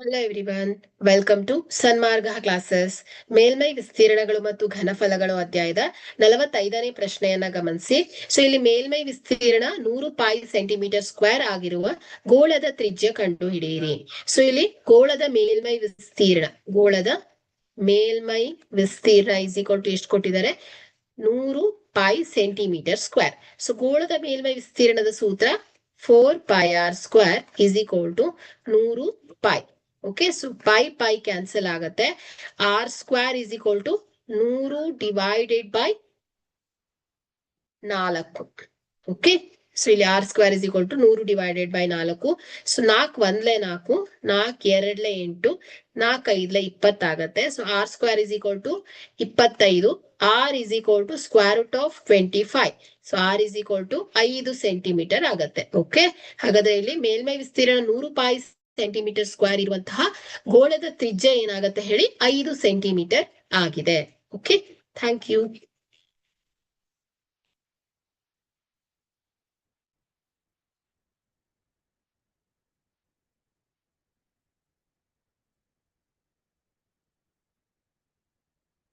Hello everyone, welcome to Sanmarga classes. ಮೇಲ್ಮೈ ವಿಸ್ತೀರ್ಣಗಳು ಮತ್ತು ಘನಫಲಗಳು ಅಧ್ಯಾಯದ 45ನೇ ಪ್ರಶ್ನೆಯನ್ನ ಗಮನಿಸಿ. ಸೊ ಇಲ್ಲಿ ಮೇಲ್ಮೈ ವಿಸ್ತೀರ್ಣ 100 π ಸೆಂಟಿಮೀಟರ್ ಸ್ಕ್ವೇರ್ ಆಗಿರುವ ಗೋಳದ ತ್ರಿಜ್ಯ ಕಂಡು ಹಿಡಿಯಿರಿ. ಸೊ ಇಲ್ಲಿ ಗೋಳದ ಮೇಲ್ಮೈ ವಿಸ್ತೀರ್ಣ ಇಸ್ ಈಕ್ವಲ್ ಟು ಎಷ್ಟು ಕೊಟ್ಟಿದ್ದಾರೆ? 100 π ಸೆಂಟಿಮೀಟರ್ ಸ್ಕ್ವೇರ್. ಸೊ ಗೋಳದ ಮೇಲ್ಮೈ ವಿಸ್ತೀರ್ಣದ ಸೂತ್ರ 4πr² is equal to 100 π. Okay, so pi cancel ಆಗತ್ತೆ. r² is equal to 100 divided by 4. Okay, so ಇಲ್ಲಿ r² is equal to 100 divided by 4. So 4 1 4, 4 2 8, 4 5 20 ಆಗತ್ತೆ. So r² is equal to 25. r is equal to square root of 25. So r is equal to 5 centimetre ಆಗತ್ತೆ. Okay, ಹಾಗಾದ್ರೆ ಇಲ್ಲಿ ಮೇಲ್ಮೈ ವಿಸ್ತೀರ್ಣ 100 π centimetre square ಇರುವಂತಹ ಗೋಳದ ತ್ರಿಜ್ಯ ಏನಾಗತ್ತೆ ಹೇಳಿ? 5 ಸೆಂಟಿಮೀಟರ್ ಆಗಿದೆ. Okay, thank you.